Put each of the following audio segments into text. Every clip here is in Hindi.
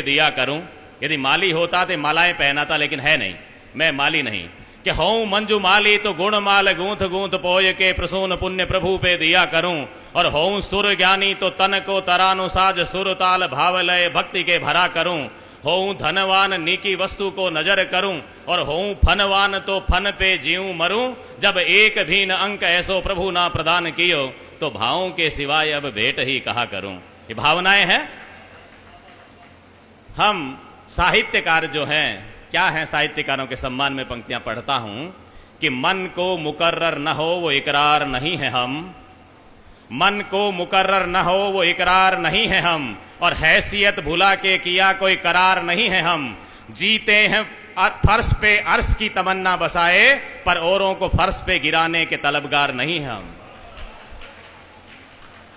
दिया करूं। यदि माली होता तो मालाएं पहनाता, लेकिन है नहीं, मैं माली नहीं। कि हूं मंजू माली तो गुण माल गूंथ गूंथ पोय के प्रसून पुण्य प्रभु पे दिया करूं। और हूं सुर ज्ञानी तो तन को तरानुसाज सुर ताल भाव लय भक्ति के भरा करूं। हूं धनवान नीकी वस्तु को नजर करूं। और हूं फनवान तो फन पे जीऊं मरूं। जब एक भी न अंक ऐसो प्रभु ना प्रदान कियो, तो भावों के सिवाय अब भेंट ही कहा करूं। ये भावनाएं हैं। हम साहित्यकार जो हैं, क्या हैं, साहित्यकारों के सम्मान में पंक्तियां पढ़ता हूं कि मन को मुकर्रर न हो वो इकरार नहीं है हम। मन को मुकर्रर न हो वो इकरार नहीं है हम। और हैसियत भुला के किया कोई करार नहीं है हम। जीते हैं फर्श पे अर्श की तमन्ना बसाए, पर औरों को फर्श पे गिराने के तलबगार नहीं है हम।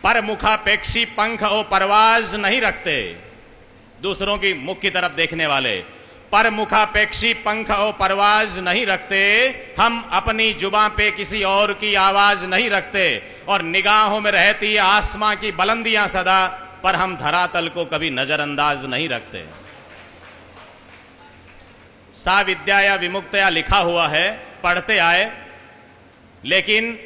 पर मुखापेक्षी पंख और परवाज नहीं रखते, दूसरों की मुख की तरफ देखने वाले। पर मुखापेक्षी पंख और परवाज नहीं रखते, हम अपनी जुबां पे किसी और की आवाज नहीं रखते। और निगाहों में रहती है आसमां की बुलंदियां सदा, पर हम धरातल को कभी नजरअंदाज नहीं रखते। सा विद्याया विमुक्तया लिखा हुआ है, पढ़ते आए, लेकिन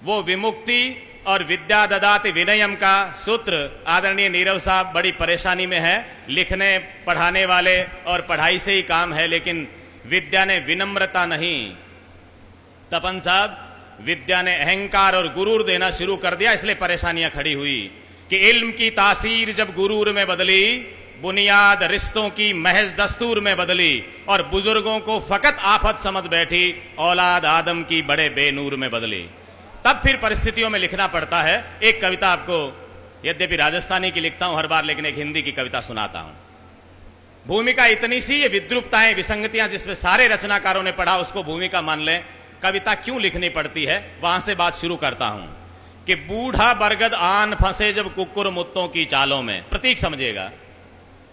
वो विमुक्ति और विद्या ददाति विनयम का सूत्र आदरणीय नीरव साहब बड़ी परेशानी में है। लिखने पढ़ाने वाले और पढ़ाई से ही काम है, लेकिन विद्या ने विनम्रता नहीं। तपन साहब, विद्या ने अहंकार और गुरूर देना शुरू कर दिया, इसलिए परेशानियां खड़ी हुई। कि इल्म की तासीर जब गुरूर में बदली, बुनियाद रिश्तों की महज दस्तूर में बदली। और बुजुर्गों को फकत आफत समझ बैठी, औलाद आदम की बड़े बेनूर में बदली। तब फिर परिस्थितियों में लिखना पड़ता है। एक कविता आपको, यद्यपि राजस्थानी की लिखता हूं हर बार, लेकिन एक हिंदी की कविता सुनाता हूं। भूमिका इतनी सी, ये विद्रुपताएं विसंगतियां जिसमें सारे रचनाकारों ने पढ़ा उसको भूमिका मान लें। कविता क्यों लिखनी पड़ती है, वहां से बात शुरू करता हूं। कि बूढ़ा बरगद आन फंसे जब कुक्कुर मुत्तों की चालों में, प्रतीक समझिएगा।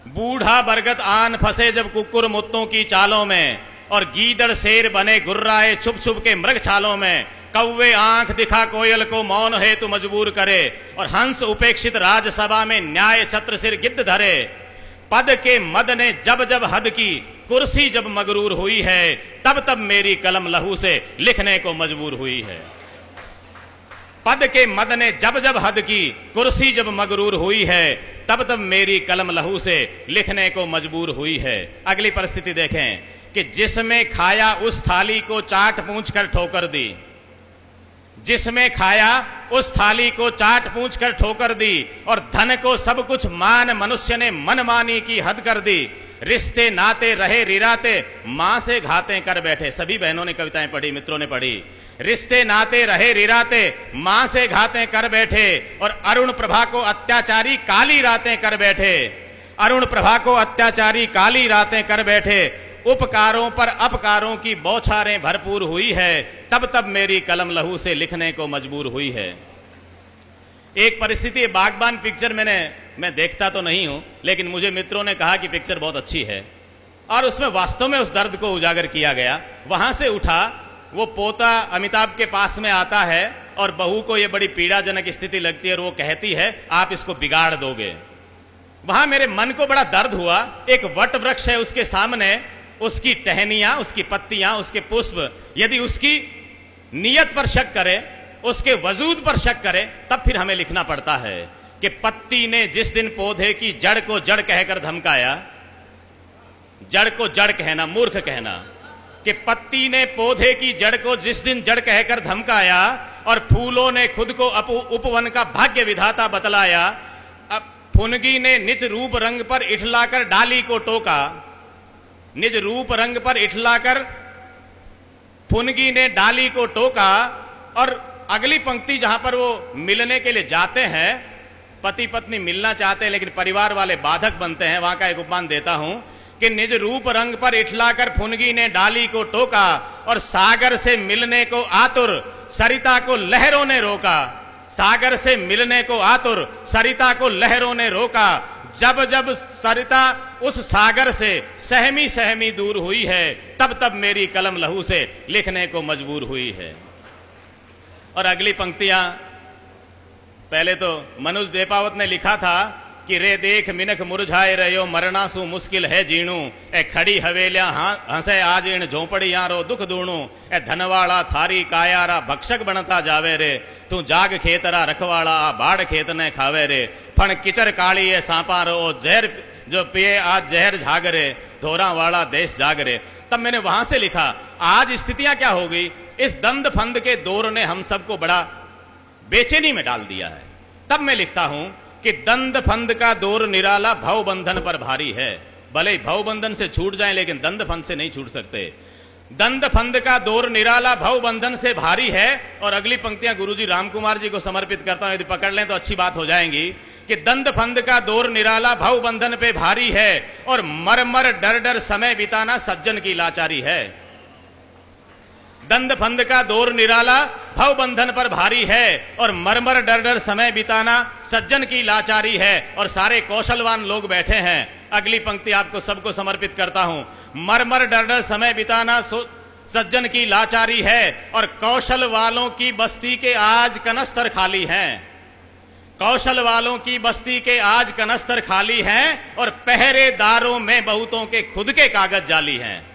बूढ़ा बरगद आन फंसे जब कुक्कुर मुत्तों की चालों में। और गीदड़ शेर बने गुर्राए छुप छुप के मृग छालों में। कौवे आंख दिखा कोयल को मौन हेतु मजबूर करे। और हंस उपेक्षित राजसभा में न्याय छत्र सिर गिद्ध धरे। पद के मद ने जब जब हद की, कुर्सी जब मगरूर हुई है, तब तब मेरी कलम लहू से लिखने को मजबूर हुई है। पद के मद ने जब जब हद की, कुर्सी जब मगरूर हुई है, तब तब मेरी कलम लहू से लिखने को मजबूर हुई है। अगली परिस्थिति देखें कि जिसमें खाया उस थाली को चाट पूंछ कर ठोकर दी। जिसमें खाया उस थाली को चाट पूंछ कर ठोकर दी। और धन को सब कुछ मान मनुष्य ने मनमानी की हद कर दी। रिश्ते नाते रहे रिराते, मां से घातें कर बैठे। सभी बहनों ने कविताएं पढ़ी, मित्रों ने पढ़ी। रिश्ते नाते रहे रिराते, मां से घातें कर बैठे। और अरुण प्रभा को अत्याचारी काली रातें कर बैठे। अरुण प्रभा को अत्याचारी काली रातें कर बैठे। उपकारों पर अपकारों की बौछारें भरपूर हुई है, तब तब मेरी कलम लहू से लिखने को मजबूर हुई है। एक परिस्थिति, बागबान पिक्चर मैं देखता तो नहीं हूं, लेकिन मुझे मित्रों ने कहा कि पिक्चर बहुत अच्छी है। और उसमें वास्तव में उस दर्द को उजागर किया गया। वहां से उठा, वो पोता अमिताभ के पास में आता है और बहू को ये बड़ी पीड़ाजनक स्थिति लगती है और वो कहती है आप इसको बिगाड़ दोगे। वहां मेरे मन को बड़ा दर्द हुआ। एक वट वृक्ष है उसके सामने, उसकी टहनियां, उसकी पत्तियां, उसके पुष्प, यदि उसकी नियत पर शक करे, उसके वजूद पर शक करे, तब फिर हमें लिखना पड़ता है कि पत्ती ने जिस दिन पौधे की जड़ को जड़ कहकर धमकाया। जड़ को जड़ कहना, मूर्ख कहना। कि पत्ती ने पौधे की जड़ को जिस दिन जड़ कहकर धमकाया। और फूलों ने खुद को उपवन का भाग्य विधाता बतलाया। अब फुनगी ने निज रूप रंग पर इठलाकर डाली को टोका। निज रूप रंग पर इठलाकर फुनगी ने डाली को टोका। और अगली पंक्ति जहां पर वो मिलने के लिए जाते हैं, पति पत्नी मिलना चाहते हैं लेकिन परिवार वाले बाधक बनते हैं, वहां का एक उपमान देता हूं कि निज रूप रंग पर इठलाकर फुनगी ने डाली को टोका। और सागर से मिलने को आतुर सरिता को लहरों ने रोका। सागर से मिलने को आतुर सरिता को लहरों ने रोका। जब जब सरिता उस सागर से सहमी सहमी दूर हुई है, तब तब मेरी कलम लहू से लिखने को मजबूर हुई है। और अगली पंक्तियां, पहले तो मनुज देपावत ने लिखा था कि रे देख मिनख मुरझाए रहो मरनासू मुश्किल है जीणू, ए खड़ी हवेलियां हंसे आज इन झोंपड़ियां रो दुख दूणू, ए धनवाड़ा थारी कायारा भक्षक बनता जावे रे, तू जाग खेतरा रखवाड़ा आ बाढ़ खेत ने खावे रे, फण किचर काली ए सांपा रो जहर जो पिए आज जहर झाग रे, धोरा वाला देश जाग रे। तब मैंने वहां से लिखा आज स्थितियां क्या हो गई, इस दंद फंद के दौर ने हम सबको बड़ा बेचैनी में डाल दिया है। तब मैं लिखता हूं कि दंद फंद का दौर निराला भव बंधन पर भारी है, भले ही भव बंधन से छूट जाए लेकिन दंद फंद से नहीं छूट सकते। दंद फंद का दौर निराला भव बंधन से भारी है। और अगली पंक्तियां गुरुजी रामकुमार जी को समर्पित करता हूं, यदि पकड़ लें तो अच्छी बात हो जाएंगी कि दंद फंद का दौर निराला भव बंधन पे भारी है, और मर मर डर डर समय बिताना सज्जन की लाचारी है। दंद फंद का दौर निराला भव बंधन पर भारी है, और मरमर डर डर समय बिताना सज्जन की लाचारी है। और सारे कौशलवान लोग बैठे हैं, अगली पंक्ति आपको सबको समर्पित करता हूं। मरमर डर डर समय बिताना सज्जन की लाचारी है, और कौशल वालों की बस्ती के आज कनस्तर खाली हैं। कौशल वालों की बस्ती के आज कनस्तर खाली हैं, और पहरेदारों में बहुतों के खुद के कागज जाली हैं।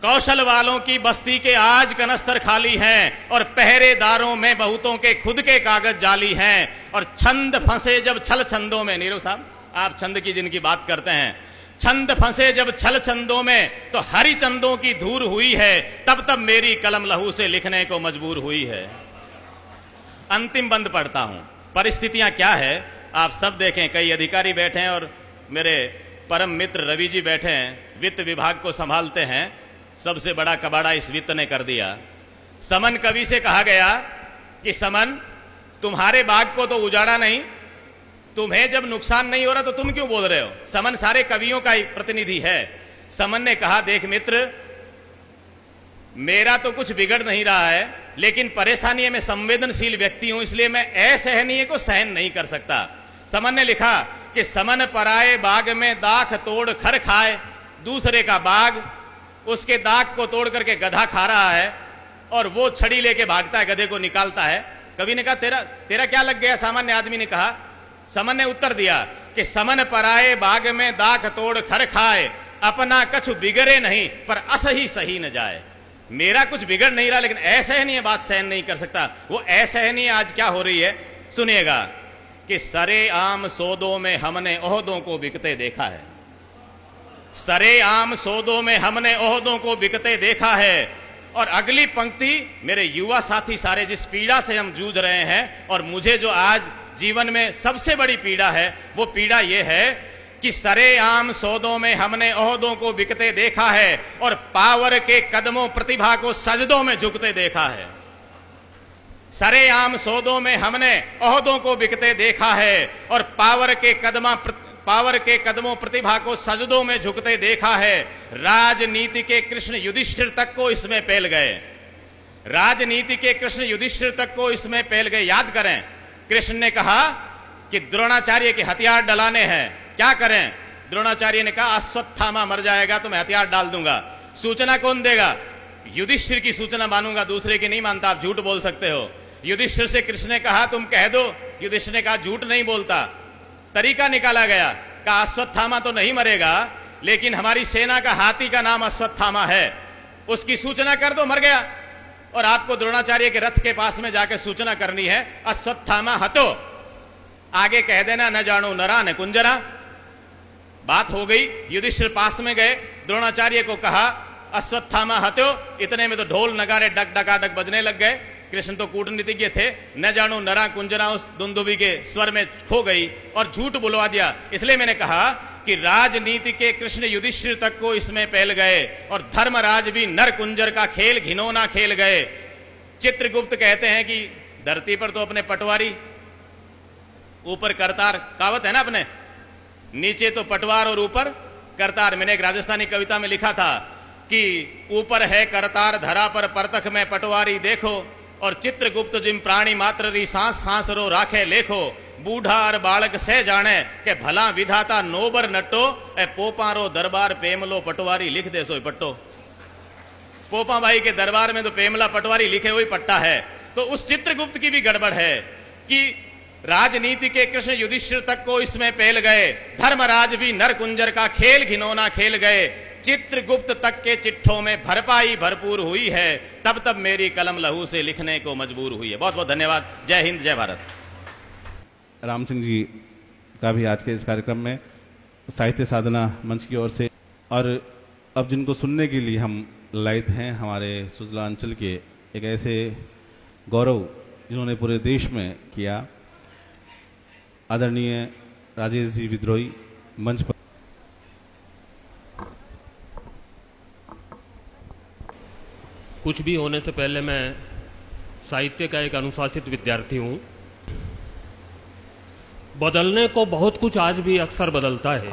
कौशल वालों की बस्ती के आज कनस्तर खाली हैं, और पहरेदारों में बहुतों के खुद के कागज जाली हैं। और छंद फंसे जब छल छंदों में, नीरू साहब आप छंद की जिनकी बात करते हैं, छंद फंसे जब छल छंदों में तो हरि चंदों की धूर हुई है, तब तब मेरी कलम लहू से लिखने को मजबूर हुई है। अंतिम बंद पढ़ता हूं। परिस्थितियां क्या है आप सब देखें, कई अधिकारी बैठे हैं और मेरे परम मित्र रवि जी बैठे हैं, वित्त विभाग को संभालते हैं। सबसे बड़ा कबाड़ा इस वित्त ने कर दिया। समन कवि से कहा गया कि समन तुम्हारे बाग को तो उजाड़ा नहीं, तुम्हें जब नुकसान नहीं हो रहा तो तुम क्यों बोल रहे हो। समन सारे कवियों का प्रतिनिधि है। समन ने कहा देख मित्र, मेरा तो कुछ बिगड़ नहीं रहा है, लेकिन परेशानी है, मैं संवेदनशील व्यक्ति हूं, इसलिए मैं असहनीय को सहन नहीं कर सकता। समन ने लिखा कि समन पराए बाग में दाख तोड़ खर खाए, दूसरे का बाग उसके दाग को तोड़ करके गधा खा रहा है, और वो छड़ी लेके भागता है, गधे को निकालता है। कवि ने कहा तेरा क्या लग गया। सामान्य आदमी ने कहा, समन ने उत्तर दिया कि समन पराए बाग में दाख तोड़ खर खाए, अपना कछु बिगड़े नहीं पर असही सही न जाए। मेरा कुछ बिगड़ नहीं रहा, लेकिन असहनीय बात सहन नहीं कर सकता। वो असहनीय आज क्या हो रही है सुनिएगा, कि सरे आम सौदों में हमने ओहदों को बिकते देखा है। सरे आम सौदों में हमने ओहदों को बिकते देखा है। और अगली पंक्ति, मेरे युवा साथी सारे जिस पीड़ा से हम जूझ रहे हैं, और मुझे जो आज जीवन में सबसे बड़ी पीड़ा है, वो पीड़ा ये है कि सरे आम सौदों में हमने ओहदों को बिकते देखा है, और पावर के कदमों प्रतिभा को सजदों में झुकते देखा है। सरे आम सौदों में हमने ओहदों को बिकते देखा है, और पावर के कदमों प्रतिभा को सजदों में झुकते देखा है। राजनीति के कृष्ण युधिष्ठिर तक को इसमें पेल गए। राजनीति के कृष्ण युधिष्ठिर तक को इसमें पेल गए। याद करें, कृष्ण ने कहा कि द्रोणाचार्य के हथियार डलाने हैं, क्या करें। द्रोणाचार्य ने कहा अश्वत्थामा मर जाएगा तो मैं हथियार डाल दूंगा। सूचना कौन देगा। युधिष्ठिर की सूचना मानूंगा, दूसरे की नहीं मानता। आप झूठ बोल सकते हो। युधिष्ठिर से कृष्ण ने कहा तुम कह दो। युधिष्ठिर ने कहा झूठ नहीं बोलता। तरीका निकाला गया, कहा अश्वत्थामा तो नहीं मरेगा, लेकिन हमारी सेना का हाथी का नाम अश्वत्थामा है, उसकी सूचना कर दो, मर गया। और आपको द्रोणाचार्य के रथ के पास में जाकर सूचना करनी है अश्वत्थामा हतो, आगे कह देना न जानो नरा न कुंजरा। बात हो गई। युधिष्ठिर पास में गए, द्रोणाचार्य को कहा अश्वत्थामा हतो। इतने में तो ढोल नगारे डक डकाडक बजने लग गए। कृष्ण तो कूटनीतिज्ञ थे, न जानो नरा कुंजरा उस दुंदुभी के स्वर में खो गई और झूठ बुलवा दिया। इसलिए मैंने कहा कि राजनीति के कृष्ण युधिष्ठिर तक को इसमें पहल गए, और धर्मराज भी नर कुंजर का खेल घिनौना खेल गए। चित्रगुप्त कहते हैं कि धरती पर तो अपने पटवारी, ऊपर करतार, कहावत है ना अपने, नीचे तो पटवार और ऊपर करतार। मैंने एक राजस्थानी कविता में लिखा था कि ऊपर है करतार धरा पर परतख में पटवारी देखो, और चित्रगुप्त जिम प्राणी मात्र री सांस सांस रो राखे लेखो। बूढ़ा और बालक से जाने के भला विधाता नोबर नट्टो, ए पोपारो दरबार पेमलो पटवारी लिख दे सोई पट्टो। पोपा भाई के दरबार में तो पेमला पटवारी लिखे हुई पट्टा है। तो उस चित्रगुप्त की भी गड़बड़ है कि राजनीति के कृष्ण युधिष्ठिर तक को इसमें पेल गए, धर्मराज भी नरकुंजर का खेल घिनौना खेल गए, चित्रगुप्त तक के चिट्ठों में भरपाई भरपूर हुई है, तब तब मेरी कलम लहू से लिखने को मजबूर हुई है। बहुत बहुत धन्यवाद। जय हिंद, जय भारत। राम सिंह जी का भी आज के इस कार्यक्रम में साहित्य साधना मंच की ओर से, और अब जिनको सुनने के लिए हम लायक हैं, हमारे सुजला अंचल के एक ऐसे गौरव जिन्होंने पूरे देश में किया, आदरणीय राजेश जी विद्रोही मंच पर। कुछ भी होने से पहले मैं साहित्य का एक अनुशासित विद्यार्थी हूं। बदलने को बहुत कुछ आज भी अक्सर बदलता है,